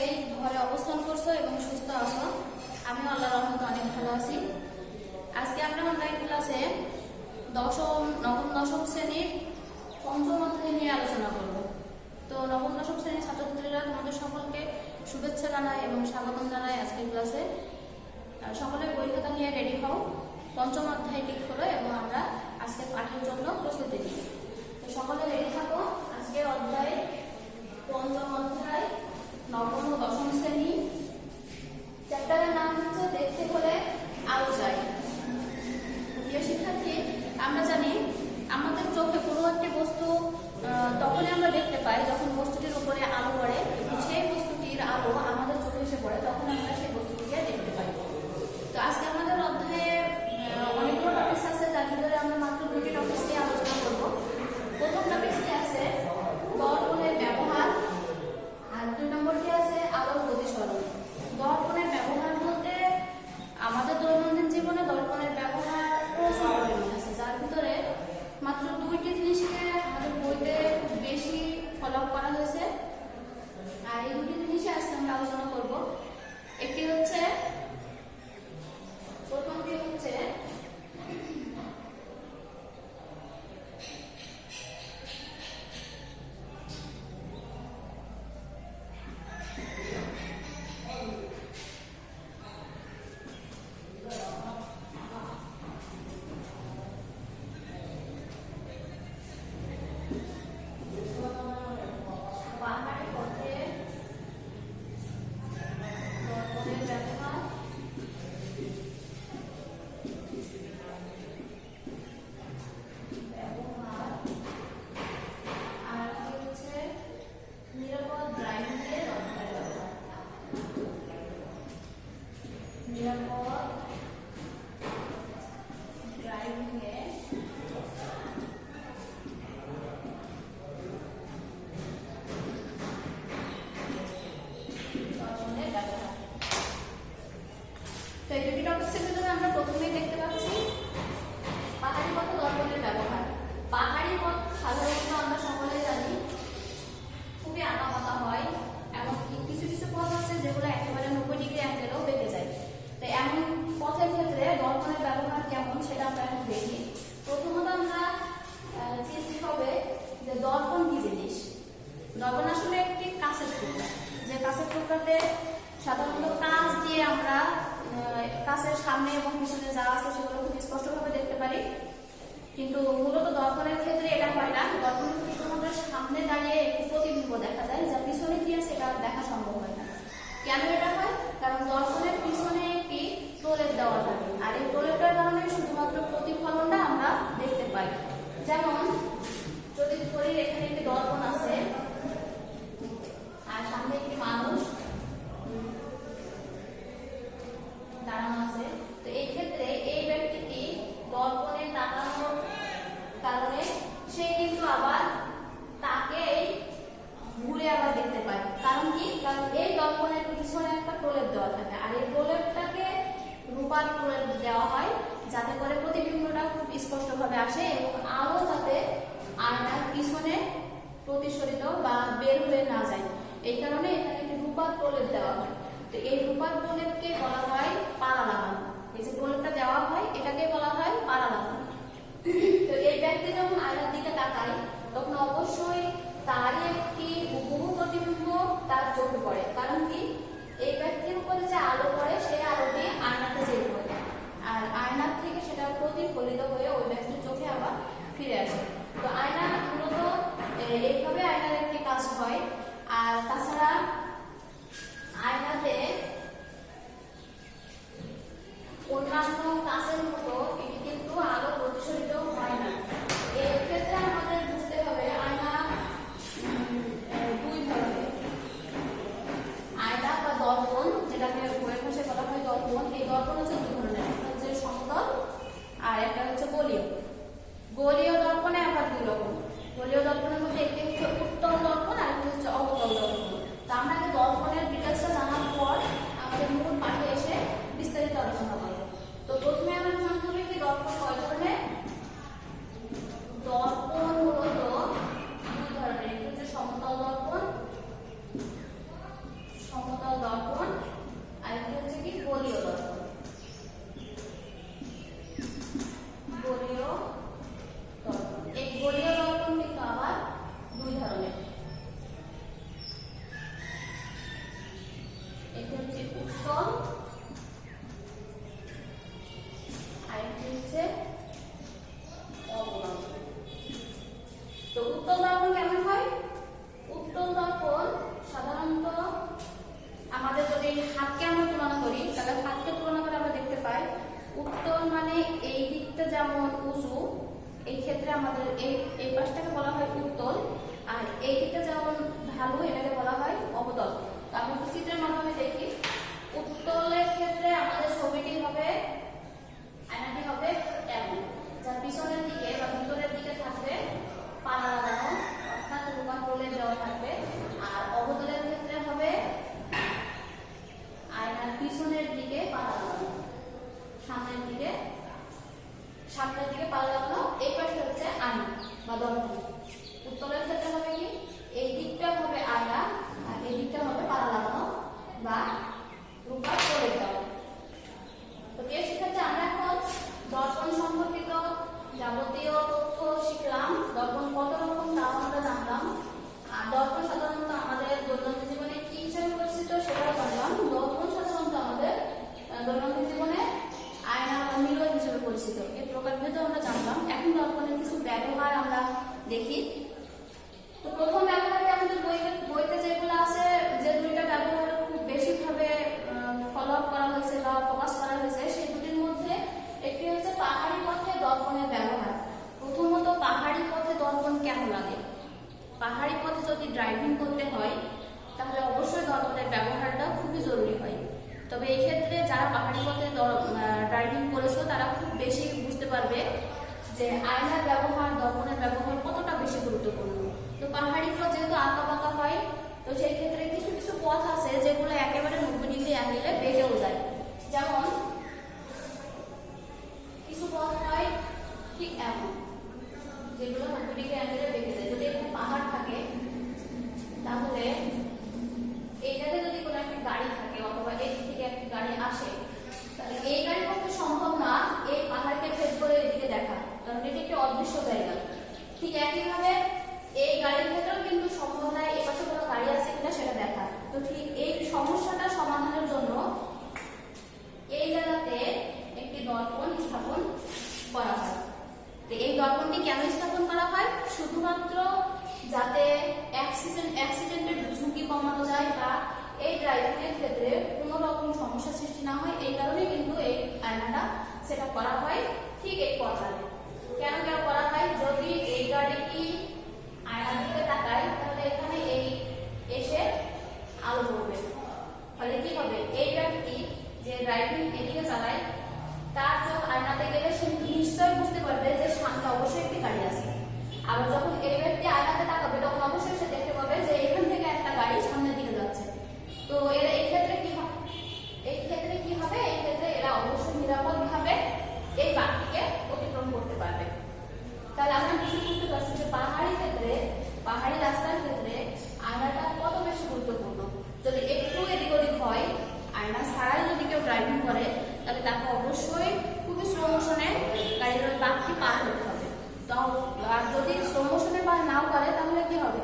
সকলেই ঘরে অবস্থান করছো এবং সুস্থ আছো। আমি আল্লাহর রহমতে অনেক ভালো আছি। আজকে আমরা অনলাইন ক্লাসে নবম দশম শ্রেণীর পঞ্চম অধ্যায় নিয়ে আলোচনা করব। তো নবম দশম শ্রেণীর ছাত্রছাত্রীরা তোমাদের সকলকে শুভেচ্ছা জানাই এবং স্বাগতম জানাই আজকের ক্লাসে। সকলে বই খাতা নিয়ে রেডি হও, পঞ্চম অধ্যায়টি খোলো এবং আমরা আজকে পাঠের জন্য প্রস্তুতি নিই। তো সকলে রেডি থাকো। আজকের অধ্যায় পঞ্চম অধ্যায় নবম ও দশম শ্রেণী। চ্যাপ্টারের নাম হচ্ছে দেখতে হলে আলো চাই। প্রিয় শিক্ষার্থী, আমরা জানি আমাদের চোখে কোনো একটি বস্তু তখনই আমরা দেখতে পাই যখন বস্তুটির উপরে আলো পড়ে এবং সেই বস্তুটির আলো আমাদের চোখে এসে পড়ে, তখন আমরা সেই বস্তুটিকে দেখতে পাই। তো আজকে আমাদের অধ্যায়ে অনেকগুলো টপিকস আছে, যার ভিতরে আমরা মাত্র দুটি টপিকস নিয়ে আলোচনা করব। প্রথম টপিকসটি আছে দর্পণের ব্যবহার, আর 2 নম্বরটি আছে আলোর প্রতিসরণ। দর্পণের ব্যবহার বলতে আমাদের দৈনন্দিন জীবনে দর্পণের ব্যবহার প্রচুর পরিমাণে আছে, যার ভিতরে মাত্র 2টি জিনিসকে আমাদের বইতে খুব বেশি ফলো করা হয়েছে। আর এই 2টি জিনিসে আজকে আমরা আলোচনা করব। একটি হচ্ছে, প্রথমটি হচ্ছে আমরা প্রথমেই দেখতে পাচ্ছি পাহাড়ি পথে দর্পণের ব্যবহার। পাহাড়ি পথ সাধারণত আমরা সকলেই জানি খুবই আঁকাবাঁকা হয়, এবং কিছু কিছু পথ আছে যেগুলো একেবারে 90 ডিগ্রি অ্যাঙ্গেলেও বেঁকে যায়। তো এমন পথের ক্ষেত্রে দর্পণের ব্যবহার কেমন সেটা আমরা এখন দেখি। প্রথমত আমরা চিনতে হবে যে দর্পণ কি জিনিস। দর্পণ আসলে একটি কাঁচের টুকরা, যে কাঁচের টুকরাতে সাধারণত কাঁচ দিয়ে আমরা কাঁচের সামনে এবং পিছনে যা আছে সেগুলো খুব স্পষ্টভাবে দেখতে পারি, কিন্তু মূলত দর্পণের ক্ষেত্রে এটা হয় না। দর্পণের ক্ষেত্রে শুধুমাত্র সামনে দাঁড়িয়ে একটি প্রতিবিম্ব দেখা যায়, যা পিছনে গিয়ে সেটা দেখা সম্ভব হয় না। কেন এটা হয়? কারণ দর্পণের পিছনে একটি প্রলেপ দেওয়া থাকে, আর এই প্রলেপটার কারণে শুধুমাত্র প্রতিফলনটা আমরা দেখতে পাই। যেমন যদি ধরি এখানে একটি দর্পণ আছে আর সামনে একটি মানুষ দাঁড়ানো আছে, তো এই ক্ষেত্রে এই ব্যক্তিটি দর্পণে তাকানোর কারণে সে কিন্তু আবার তাকে ঘুরে আবার দেখতে পায়। কারণ কি? কারণ এই দর্পণের পিছনে একটা প্রলেপ দেওয়া থাকে, আর এই প্রলেপটাকে রূপার প্রলেপ দেওয়া হয় যাতে করে প্রতিবিম্বটা খুব স্পষ্টভাবে আসে এবং আলো যাতে আয়নার পিছনে প্রতিসরিত বা বের হয়ে না যায়। এই কারণে এখানে একটি রূপার প্রলেপ দেওয়া হয়। তো এই রূপার প্রলেপকে বলা হয় পাড়া লাগানো। এই যে প্রলেপটা দেওয়া হয় এটাকে বলা হয় পাড়া লাগানো। তো এই ব্যক্তি যখন আয়নার দিকে তাকায় তখন অবশ্যই তারই একটি হুবহু প্রতিবিম্ব তার চোখে পড়ে। কারণ কি? এই ব্যক্তির উপরে যে আলো পড়ে সেই আলোটি আয়নাতে যেয়ে পড়ে, আর আয়নার থেকে সেটা প্রতিফলিত হয়ে ওই ব্যক্তির চোখে আবার ফিরে আসে। তো আয়না মূলত এইভাবে আয়নার একটি কাজ হয়। আর তাছাড়া আয়নাতে অন্যান্য কাঁচের মতো এটি কিন্তু আলো প্রতিসরিত হয় না। এই ক্ষেত্রে আমাদের বুঝতে হবে আয়না 2 ধরনের। আয়না বা দর্পণ, যেটাকে বইয়ের ভাষায় বলা হয় দর্পণ, এই দর্পণ হচ্ছে 2 ধরনের। একটা হচ্ছে সমতল আর একটা হচ্ছে গলীয়। গলীয় দর্পণে আবার 2 রকম। গলীয় দর্পণের মধ্যে একটি হচ্ছে উত্তল দর্পণ আর একটি হচ্ছে অবতল দর্পণ। তো আমরা আগে দর্পণের ডিটেইলসটা জানার পর আমাদের মূল পাঠে এসে বিস্তারিত আলোচনা করব। তো প্রথমে আমরা জানতে হবে কি দর্পণ কয় ধরনের। দর্পণ মূলত 2 ধরনের। একটি হচ্ছে সমতল দর্পণ, সমতল একটি হচ্ছে উত্তল, আরেকটি হচ্ছে অবতল। তো উত্তল দর্পণ কেমন হয়? উত্তল দর্পণ সাধারণত আমাদের যদি হাতকে আমরা তুলনা করি, তাহলে হাতকে তুলনা করে আমরা দেখতে পাই উত্তল মানে এই দিকটা যেমন উঁচু, এই ক্ষেত্রে আমাদের এই পাশটাকে বলা হয় উত্তল, আর এই দিকটা যেমন ঢালু এটাকে বলা হয় অবতল। তো আমরা চিত্রের মাধ্যমে দেখি। উত্তলের ক্ষেত্রে আমাদের ছবিটি হবে, আয়নাটি হবে এমন, যার পিছনের দিকে বা ভিতরের দিকে থাকবে পালা লাগানো, অর্থাৎ রূপা বলে দেওয়া থাকবে। আর অবতলের ক্ষেত্রে হবে আয়নার পিছনের দিকে পালা লাগানো, সামনের দিকে পালা লাগানো, এই পাশটা হচ্ছে আয়না বা দর্পণ। উত্তলের ক্ষেত্রে হবে কি, এই দিকটা হবে আয়না আর এই দিকটা হবে পালা লাগানো বা রূপা বলে দেওয়া। তো প্রিয় শিক্ষার্থী, আমরা এখন দর্পণ সম্পর্কিত যাবতীয় তথ্য শিখলাম। দর্পণ কত রকম তাও আমরা জানলাম। আর দর্পণ সাধারণত আমাদের দৈনন্দিন জীবনে কি হিসেবে পরিচিত সেটাও জানলাম। দর্পণ সাধারণত আমাদের দৈনন্দিন জীবনে আয়না বা মিরর হিসেবে পরিচিত, এই প্রকারভেদে আমরা জানলাম। এখন দর্পণের কিছু ব্যবহার আমরা দেখি। তো প্রথম ব্যবহারটি আমাদের বইতে যেগুলো আছে, যে দুইটা ব্যবহার খুব বেশিভাবে ফলো আপ করা হয়েছে বা ফোকাস করা হয়েছে, সেই দুটির মধ্যে একটি হচ্ছে পাহাড়ি পথে দর্পণের ব্যবহার। প্রথমত পাহাড়ি পথে দর্পণ কেন লাগে? পাহাড়ি পথে যদি ড্রাইভিং করতে হয় তাহলে অবশ্যই দর্পণের ব্যবহারটা খুবই জরুরি হয়। তবে এই ক্ষেত্রে যারা পাহাড়ি পথে ড্রাইভিং করেছো তারা খুব বেশি বুঝতে পারবে যে আয়নার ব্যবহার, দর্পণের ব্যবহার কতটা বেশি গুরুত্বপূর্ণ। তো পাহাড়ি পথ যেহেতু আঁকা বাঁকা হয়, তো সেই ক্ষেত্রে কিছু কিছু পথ আছে যেগুলো একেবারে 90 ডিগ্রি অ্যাঙ্গেলে বেঁকেও যায়। যেমন কিছু পথ হয় ঠিক এমন, যেগুলো 90 ডিগ্রি অ্যাঙ্গেলে বেঁকে যায়। যদি এখানে পাহাড় থাকে তাহলে এইটাতে যদি কোনো একটা গাড়ি থাকে অথবা এই দিক থেকে একটা গাড়ি আসে, তাহলে এই গাড়ির পক্ষে সম্ভব না এই পাহাড়কে ভেদ করে এদিকে দেখা, কারণ এটি একটি অদৃশ্য জায়গা। ঠিক একইভাবে এই গাড়ির ক্ষেত্রেও কিন্তু সম্ভব নয় এই পাশে কোনো গাড়ি আছে কিনা সেটা দেখা। তো ঠিক এই সমস্যাটা সমাধানের জন্য এই জায়গাতে একটি দর্পণ স্থাপন করা হয়। তো এই দর্পণটি কেন স্থাপন করা হয়? শুধুমাত্র যাতে অ্যাক্সিডেন্টের ঝুঁকি কমানো যায় বা এই ড্রাইভিং এর ক্ষেত্রে কোনো রকম সমস্যা সৃষ্টি না হয়, এই কারণে কিন্তু এই আয়নাটা সেট করা হয় ঠিক এই পথে। কেন করা হয়? যদি এই গাড়িটি আয়নার দিকে তাকায় তাহলে এখানে এই এসে আলো পড়বে, ফলে কি হবে, এই ব্যক্তি যে ড্রাইভিং এদিকে চালায় তার চোখ আয়নাতে গেলে সে নিশ্চয়ই বুঝতে পারবে যে সামনে অবশ্যই একটি গাড়ি আছে। আবার যখন এই ব্যক্তি আয়নাতে তাকাবে তখন অবশ্যই সে দেখতে পাবে যে এখান থেকে একটা গাড়ি সামনের দিকে যাচ্ছে। তো এরা এই ক্ষেত্রে কি হবে, এই ক্ষেত্রে এরা অবশ্যই নিরাপদভাবে এই বাঁকটিকে অতিক্রম করতে পারবে। তাহলে আমরা বুঝতে পারছি যে পাহাড়ি রাস্তার ক্ষেত্রে আয়নাটা কত বেশি গুরুত্বপূর্ণ। যদি একটু এদিক ওদিক হয়, আয়না ছাড়াই যদি কেউ ড্রাইভিং করে তাহলে তাকে অবশ্যই খুবই স্লো মোশনে গাড়ির ওই বাঁকটি পার করতে হবে। তো আর যদি স্লো মোশনে পার নাও করে তাহলে কি হবে,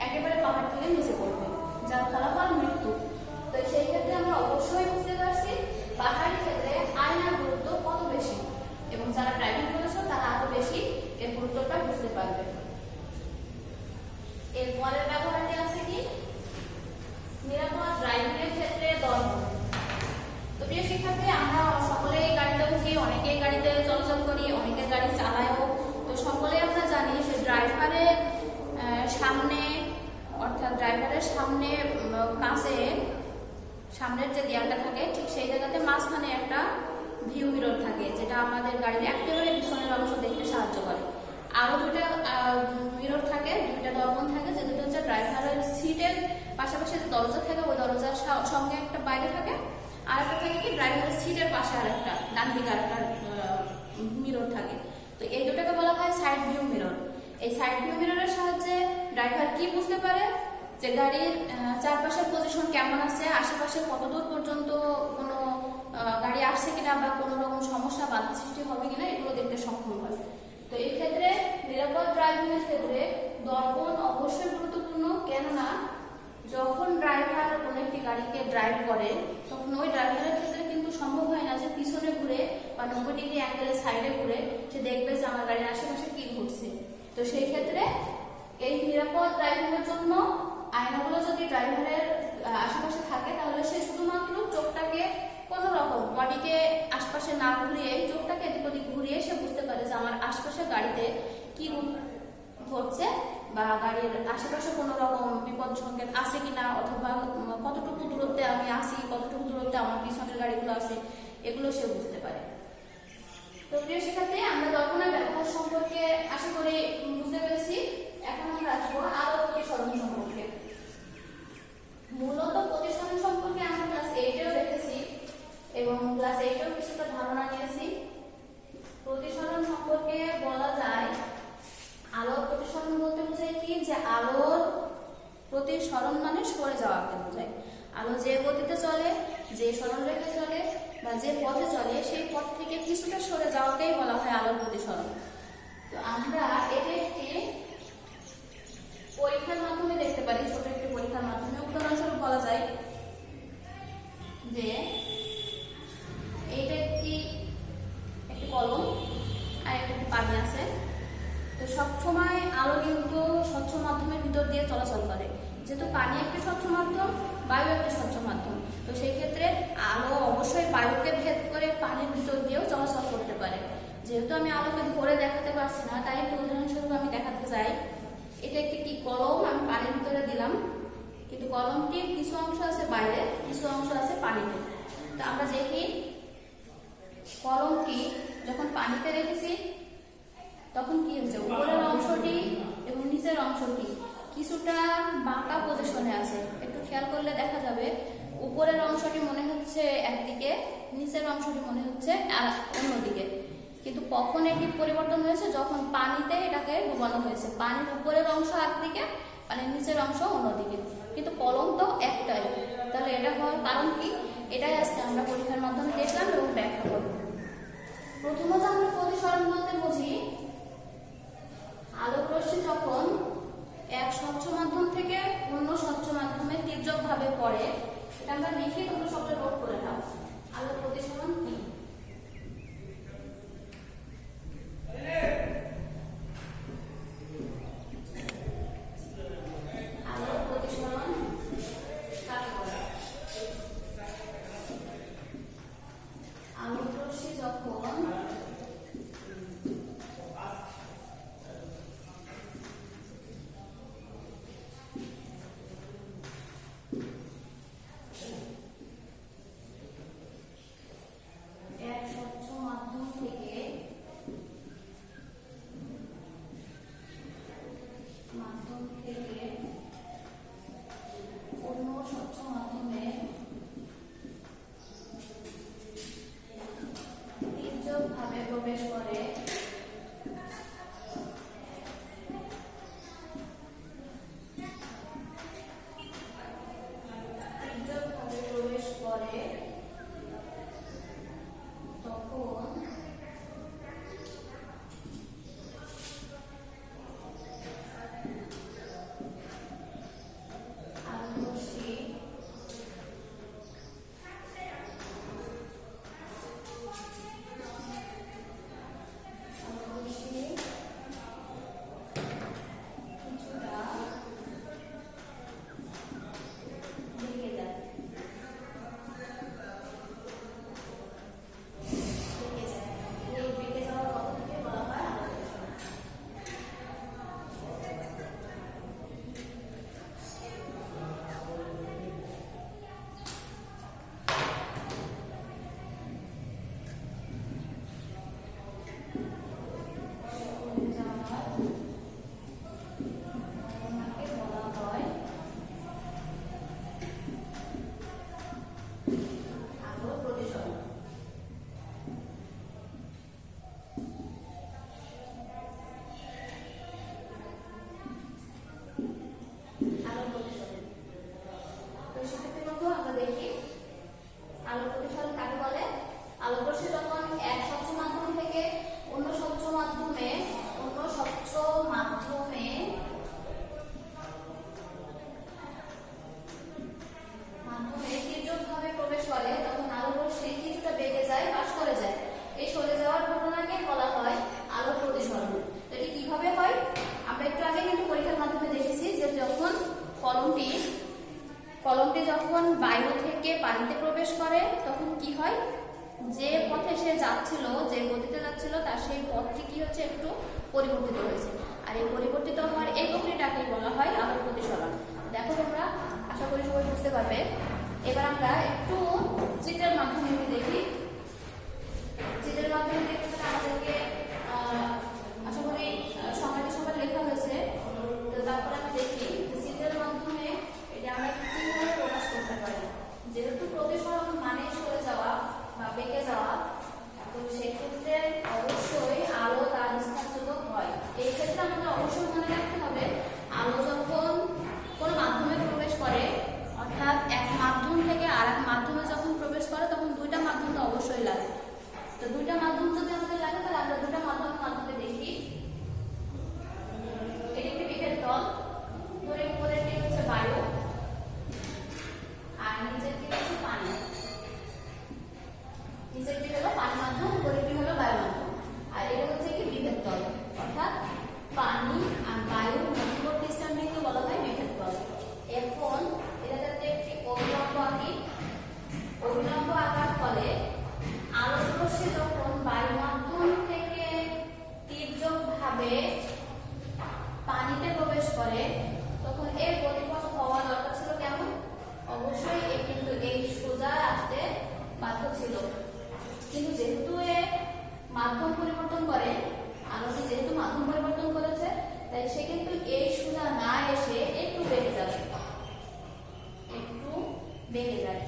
একেবারে পাহাড় থেকে নিচে পড়বে, যার ফলাফল মৃত্যু। তো সেই ক্ষেত্রে আমরা অবশ্যই বুঝতে পারছি পাহাড়ি ক্ষেত্রে আয়নার গুরুত্ব কত বেশি, এবং যারা ড্রাইভিং করেছে তারা আরো বেশি এর গুরুত্বটা বুঝতে পারবে। এর পরের ব্যবহারটি আছে কি, নিরাপদ ড্রাইভিং এর ক্ষেত্রে দর্পণ। তো প্রিয় শিক্ষার্থী, আমরা সকলেই গাড়িতে উঠি, অনেকেই গাড়িতে চলাচল করি, অনেকে গাড়ি চালায়ও। তো সকলেই আমরা জানি যে ড্রাইভারের সামনে, অর্থাৎ ড্রাইভারের সামনে কাছে সামনের যে দেয়ালটা থাকে ঠিক সেই জায়গাতে মাঝখানে একটা ভিউ মিরর থাকে, যেটা আমাদের গাড়ির একেবারে পিছনের অংশ দেখতে সাহায্য করে। আরো দুইটা মিরর থাকে, দুইটা দর্পণ থাকে, যে দুটো হচ্ছে ড্রাইভারের সিটের পাশাপাশি যে দরজা থাকে ওই দরজার সঙ্গে একটা বাইরে থাকে, আর একটা থাকে কি ড্রাইভারের সিটের পাশে আর একটা ডান দিকে আরেকটা মিরর থাকে। তো এই দুটাকে বলা হয় সাইড ভিউ মিরর। এই সাইড ভিউ মিররের সাহায্যে ড্রাইভার কি বুঝতে পারে যে গাড়ির চারপাশের পজিশন কেমন আছে, আশেপাশে কত দূর পর্যন্ত কোনো গাড়ি আসছে কিনা বা কোনো রকম সমস্যা বাধা সৃষ্টি হবে কিনা এগুলো দেখতে সক্ষম হয়। তো এই ক্ষেত্রে নিরাপদ ড্রাইভিং এর ক্ষেত্রে দর্পণ অবশ্যই গুরুত্বপূর্ণ, কেননা যখন ড্রাইভার কোনো একটি গাড়িকে ড্রাইভ করে তখন ওই ড্রাইভারের ক্ষেত্রে কিন্তু সম্ভব হয় না যে পিছনে ঘুরে বা 90 ডিগ্রি অ্যাঙ্গেলে সাইডে ঘুরে সে দেখবে যে আমার গাড়ির আশেপাশে কি ঘটছে। তো সেই ক্ষেত্রে এই নিরাপদ ড্রাইভিংয়ের জন্য আয়নাগুলো যদি ড্রাইভারের আশেপাশে থাকে তাহলে সে শুধুমাত্র চোখটাকে কোনো রকম বডিকে আশপাশে না ঘুরিয়ে চোখটাকে এদিক ওদিক ঘুরিয়ে সে বুঝতে পারে যে আমার আশপাশে গাড়িতে কি ঘটছে বা গাড়ির আশেপাশে কোনো রকম বিপদ সংকেত আছে কিনা, অথবা কতটুকু দূরত্বে আমি আসি, কতটুকু দূরত্বে আমার পিছনের গাড়িগুলো আছে, এগুলো সে বুঝতে পারে। তো প্রিয় শিক্ষার্থী, আমরা দর্পণের ব্যবহার সম্পর্কে আশা করি বুঝতে পেরেছি। এখন আমরা আসবো আলো প্রতিসরণ সম্পর্কে। মূলত প্রতিসরণ সম্পর্কে আমরা ক্লাস 8-এও দেখেছি এবং ক্লাস 8-এও কিছুটা ধারণা নিয়েছি। প্রতিসরণ সম্পর্কে বলা যায় আলোর প্রতিসরণ বলতে বোঝায় কি, যে আলোর প্রতিসরণ মানে সরে যাওয়াকে বোঝায়। আলো যে গতিতে চলে, যে সরলরেখায় চলে বা যে পথে চলে সেই পথ থেকে কিছুটা সরে যাওয়াকেই বলা হয় আলোর প্রতিসরণ। তো আমরা এটা একটি পরীক্ষার মাধ্যমে দেখতে পারি, ছোট একটি পরীক্ষার মাধ্যমে। উদাহরণস্বরূপ বলা যায় যে এইটা একটি কলম আর একটি পানি আছে। তো সবসময় আলো কিন্তু স্বচ্ছ মাধ্যমের ভিতর দিয়ে চলাচল করে। যেহেতু পানি একটি স্বচ্ছ মাধ্যম, বায়ু একটি স্বচ্ছ মাধ্যম, তো সেই ক্ষেত্রে আলো অবশ্যই বায়ুকে ভেদ করে পানির ভিতর দিয়েও চলাচল করতে পারে। যেহেতু আমি আলোকে ধরে দেখাতে পারছি না, তাই উদাহরণস্বরূপ আমি দেখাতে চাই। এটা একটি কলম আমি পানির ভিতরে দিলাম, কিন্তু কলমটির কিছু অংশ আছে বাইরে, কিছু অংশ আছে পানিতে। তো আমরা দেখি কলমটি যখন পানিতে রেখেছি তখন কি হচ্ছে, উপরের অংশটি এবং নিচের অংশটি কিছুটা বাঁকা পজিশনে আছে। একটু খেয়াল করলে দেখা যাবে উপরের অংশটি মনে হচ্ছে একদিকে, নিচের অংশটি মনে হচ্ছে অন্যদিকে। কিন্তু কখন এটি পরিবর্তন হয়েছে, যখন পানিতে এটাকে ডুবানো হয়েছে। পানির উপরের অংশ একদিকে, পানির নিচের অংশ অন্যদিকে, কিন্তু কলম তো একটাই। তাহলে এটা হওয়ার কারণ কি, এটাই আজকে আমরা পরীক্ষার মাধ্যমে দেখলাম এবং ব্যাখ্যা করব। প্রথমত আমরা প্রতিসরণ বলতে বুঝি আলোক রশ্মি যখন এক স্বচ্ছ মাধ্যম থেকে অন্য স্বচ্ছ মাধ্যমে তির্যকভাবে পড়ে। এটা আমরা লিখি, তোমরা সবটা নোট করে নাও। আলোক প্রতিসরণ কি? আলোক প্রতিসরণ কাকে বলে? আলোক রশ্মি যখন প্রবেশ করে, তখন পানিতে প্রবেশ করে তখন কি হয়, যে পথে সে যাচ্ছিল, যে গতিতে যাচ্ছিল তার সেই পথটি কি হচ্ছে, একটু পরিবর্তিত হয়েছে। আর এই পরিবর্তিত হওয়ার এই প্রক্রিয়াটাকে বলা হয় আলোর প্রতিসরণ। দেখো তোমরা, আশা করি সবাই বুঝতে পারবে। এবার আমরা একটু চিত্রের মাধ্যমে দেখি। চিত্রের মাধ্যমে দেখতে আমাদেরকে আশা করি সংজ্ঞাটি সবার লেখা হয়েছে। তো তারপরে আমি দেখি চিত্রের মাধ্যমে এটা আমরা কিভাবে প্রকাশ করতে পারি। যেহেতু প্রতিসরণ মানে সরে যাওয়া বা বেঁকে যাওয়া, তো সেক্ষেত্রে অবশ্যই আলো তার স্থানচ্যুত হয়। এই ক্ষেত্রে আমাদের অবশ্যই মনে রাখতে হবে, আলো যখন কোনো মাধ্যমে প্রবেশ করে, অর্থাৎ এক মাধ্যম থেকে আর এক মাধ্যমে যখন প্রবেশ করে, তখন দুইটা মাধ্যম তো অবশ্যই লাগে। তো দুইটা মাধ্যম যদি আমাদের লাগে, তাহলে আমরা দুইটা মাধ্যমের মাধ্যমে দেখি। এটি একটি বিভেদ তল, ধরে উপরেরটি হচ্ছে বায়ু আর নিচেরটি হচ্ছে পানি। নিচেরটি হলো পানি মাধ্যম, উপরেরটি হলো বায়ু মাধ্যম। আর এটা হচ্ছে কি বিভেদ তল, অর্থাৎ পানি আর বায়ুর মধ্যবর্তী স্থানটিকে বলা হয় বিভেদ তল। এখন এটাতে একটি অভিলম্ব আঁকি। অভিলম্ব আঁকার ফলে আলোক রশ্মি যখন বায়ু মাধ্যম থেকে তীর্যকভাবে পানিতে প্রবেশ করে, তখন এর গতিপথ হওয়া দরকার ছিল কেমন? অবশ্যই এ কিন্তু এই সোজা আসতে বাধ্য ছিল, কিন্তু যেহেতু এ মাধ্যম পরিবর্তন করে, আলোটি যেহেতু মাধ্যম পরিবর্তন করেছে, তাই সে কিন্তু এই সোজা না এসে একটু বেঁকে যাবে, একটু বেঁকে যায়।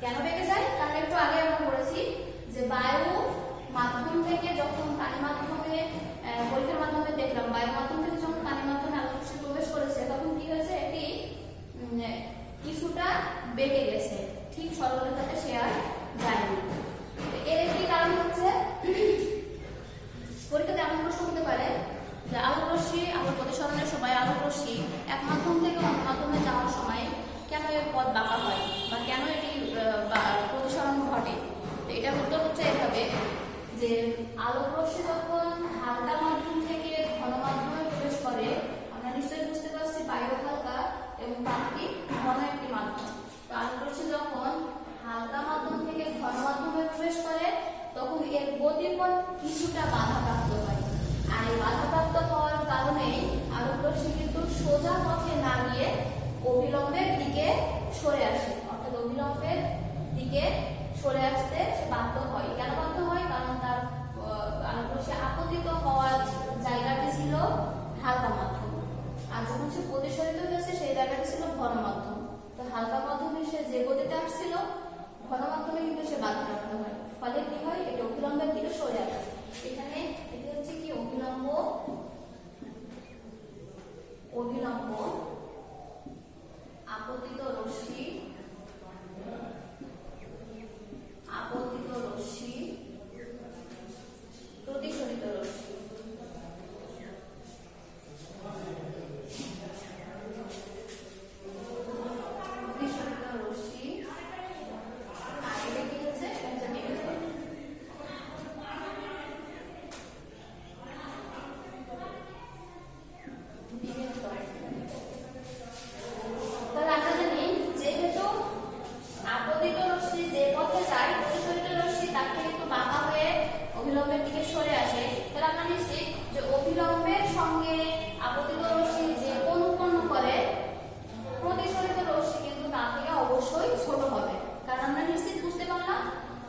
কেন বেঁকে যায়? কারণ একটু আগে আমরা বলেছি যে বায়ু মাধ্যম থেকে যখন পানি মাধ্যমে, পরীক্ষার মাধ্যমে দেখলাম, বায়ু মাধ্যম থেকে যখন পানি মাধ্যমে আলোক রশ্মি প্রবেশ করেছে, তখন কি হয়েছে, এটি কিছুটা বেঁকে গেছে, ঠিক সরলরেখাতে সে আর যায়নি। এর একটি কারণ হচ্ছে, পরীক্ষাতে এমন প্রশ্ন হতে পারে যে আলোক রশ্মি, আলোক প্রতিসরণের সময় আলোক রশ্মি এক মাধ্যম থেকে অন্য মাধ্যমে যাওয়ার সময় কেন এর পথ বাঁকা হয় বা কেন এটি প্রতিসরণ ঘটে। তো এটার উত্তর হচ্ছে এভাবে যে আলোক রশ্মি যখন হালকা মাধ্যম থেকে ঘন মাধ্যমে প্রবেশ করে, আমরা নিশ্চয়ই বুঝতে পারছি বায়ু হালকা এবং পানি ঘন একটি মাধ্যম। তো আলোক রশ্মি যখন হালকা মাধ্যম থেকে ঘন মাধ্যমে প্রবেশ করে, তখন এর গতিপথ কিছুটা বাধাপ্রাপ্ত হয়। আর এই বাধাপ্রাপ্ত হওয়ার কারণে আলোক রশ্মি কিন্তু সোজা পথে না গিয়ে অভিলম্বের দিকে সরে আসে, অর্থাৎ অভিলম্বের দিকে সরে আসতে বাধ্য হয়। কেন বাধ্য হয়? কারণ তার আলোক রশ্মি আপতিত হওয়ার জায়গাটি ছিল হালকা মাধ্যম, আর যখন সে প্রতিসরিত হয়েছে সেই জায়গাটি ছিল ঘন মাধ্যম। তো হালকা মাধ্যমে সে যে গতিতে আসছিল, ঘন মাধ্যমে কিন্তু সে বাধাপ্রাপ্ত হয়, ফলে কি হয়, এটা অভিলম্বের দিকে সরে আসে। এখানে এটি হচ্ছে কি অভিলম্ব, অভিলম্ব আপতিত রশ্মি, আপতিত রশ্মি, প্রতিসরিত রশ্মি। প্রতিসরিত রশ্মি, আর এটা কি হচ্ছে, বিভেদ তল। বিভেদ তল। তাহলে আমরা জানি যেহেতু আপতিত রশ্মি যে পথে যায়, প্রতিসরিত রশ্মি তার থেকে একটু বাঁকা হয়ে অভিলম্বের দিকে সরে আসে, তাহলে আমরা নিশ্চিত যে অভিলম্বের সঙ্গে আপতিত রশ্মি যে কোণ উৎপন্ন করে, প্রতিসরিত রশ্মি কিন্তু তার থেকে অবশ্যই ছোট হবে। কারণ আমরা নিশ্চিত বুঝতে পারলাম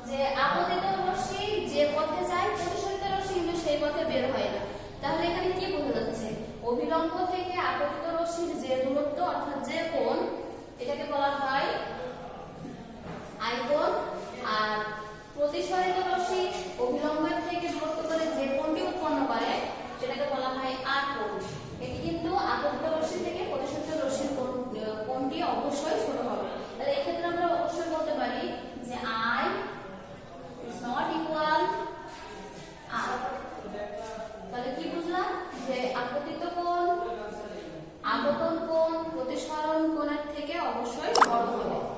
যে আপতিত রশ্মি যে পথে যায়, প্রতিসরিত রশ্মি কিন্তু সেই পথে বের হয় না। তাহলে এখানে কি বোঝা যাচ্ছে, অভিলম্ব থেকে আপতিত রশ্মির যে দূরত্ব, অর্থাৎ যে কোণ, এটাকে বলা হয় আয়তন। আর প্রতিসরিত রশ্মি অভিলম্বের থেকে দূরত্ব করে যে কোণটি উৎপন্ন করে, সেটাকে বলা হয় আর কোণ। এটি কিন্তু আপতিত রশ্মি থেকে প্রতিসরিত রশ্মির কোণটি অবশ্যই ছোট হবে। তাহলে এই ক্ষেত্রে আমরা অবশ্যই বলতে পারি যে I is not equal R। তাহলে কি বুঝলাম, যে আপতিত কোণ, আপতন কোণ প্রতিসরণ কোণের থেকে অবশ্যই বড় হবে।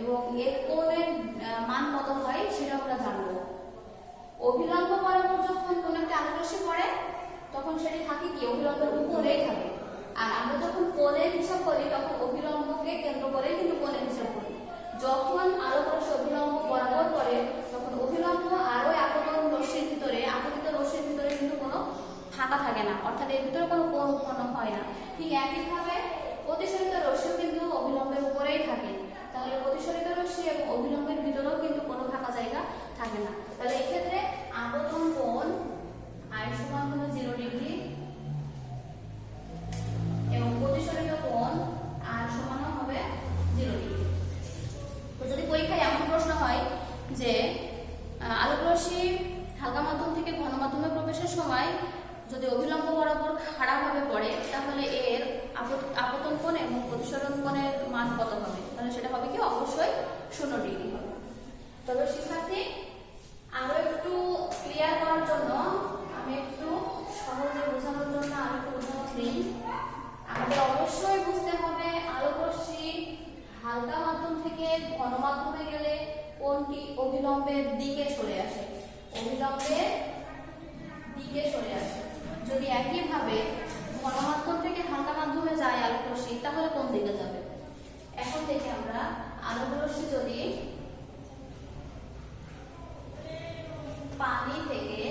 এবং এর কোণের মান কত হয় সেটা আমরা জানবো। অভিলম্ব বরাবর যখন কোন একটা আলোক রশ্মি পড়ে তখন সেটি থাকে কি অভিলম্বের উপরেই থাকে, আর আমরা যখন কোণের হিসাব করি তখন অভিলম্বকে কেন্দ্র করেই কিন্তু কোণের হিসাব করি। যখন আলোক রশ্মি অভিলম্ব বরাবর পড়ে তখন অভিলম্ব আর ওই আপতন রশ্মির ভিতরে আপতিত রশ্মির ভিতরে কিন্তু কোনো ফাঁকা থাকে না, অর্থাৎ এর ভিতরে কোনো কোণ উৎপন্ন হয় না। ঠিক একইভাবে প্রতিসরিত রশ্মিও কিন্তু অভিলম্বের উপরেই থাকে, তাহলে প্রতিসরিত রশ্মি এবং অভিলম্বের ভিতরেও কিন্তু কোনো ফাঁকা জায়গা থাকে না। তাহলে এক্ষেত্রে আপতন কোণ I সমান হলো 0 ডিগ্রি এবং প্রতিসরিত কোণ R সমান হবে 0 ডিগ্রি। তো যদি পরীক্ষায় এমন প্রশ্ন হয় যে আলোক রশ্মি হালকা মাধ্যম থেকে ঘন মাধ্যমে প্রবেশের সময় যদি অভিলম্ব বরাবর খাড়াভাবে পড়ে তাহলে এর আপতন কোণ এবং প্রতিসরণ কোণের মান কত হবে, তাহলে সেটা হবে কি অবশ্যই 0 ডিগ্রি হবে। তবে শিক্ষার্থী আরো একটু ক্লিয়ার করার জন্য আমি একটু সহজে বোঝানোর জন্য আরো একটু উদাহরণ দিই। আমাদের অবশ্যই বুঝতে হবে আলোক রশ্মি হালকা মাধ্যম থেকে ঘন মাধ্যমে গেলে কোণটি অভিলম্বের দিকে সরে আসে, অভিলম্বের দিকে সরে আসে। যদি একইভাবে ঘন মাধ্যম থেকে হালকা মাধ্যমে যায় আলোক রশ্মি তাহলে কোন দিকে যাবে? এখন থেকে আমরা আলোক রশ্মি যদি পানি থেকে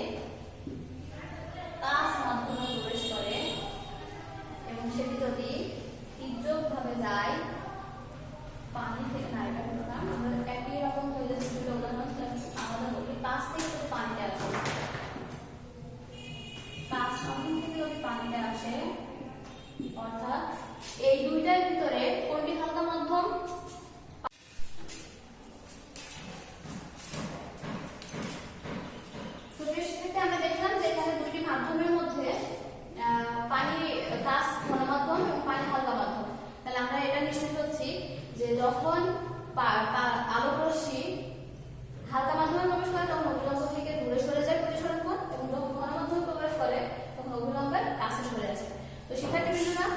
কাঁচ মাধ্যমে প্রবেশ করে এবং সেটি যদি তির্যকভাবে যায় পানি থেকে, না এটা হলো না, আমরা একই রকম হয়ে যাচ্ছে দুটো উদাহরণ আমাদের বলি। কাঁচ থেকে যদি পানিটা আসে, কাঁচ মাধ্যম থেকে যদি পানিটা আসে অর্থাৎ এই দুইটার ভিতরে কোনটি হালকা মাধ্যম? আমরা দেখলাম যে এখানে দুটি মাধ্যমের মধ্যে পানি কাঁচ ঘন মাধ্যম এবং পানি হালকা মাধ্যম। তাহলে আমরা এটা নিশ্চিত হচ্ছি যে যখন আলোক রশ্মি হালকা মাধ্যমে প্রবেশ করে তখন অভিলম্ব থেকে দূরে সরে যায় প্রতিসরণ কোণ, এবং যখন ঘন মাধ্যমে প্রবেশ করে তখন অভিলম্বের কাছে সরে আসে। তো শিক্ষার্থীবৃন্দরা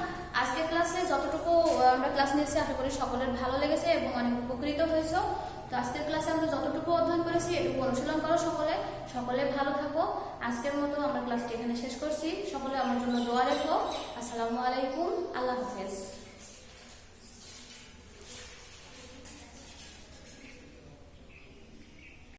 আজকের ক্লাসে যতটুকু আমরা ক্লাস নিয়েছি আশা করি সকলের ভালো লেগেছে এবং অনেক উপকৃত হয়েছে। তো আজকের ক্লাসে আমরা যতটুকু অধ্যয়ন করেছি এটুকু অনুশীলন করো সকলে। সকলে ভালো থাকো। আজকের মতো আমরা ক্লাসটি এখানে শেষ করছি। সকলে আমার জন্য দোয়া রেখো। আসসালামু আলাইকুম, আল্লাহ হাফেজ।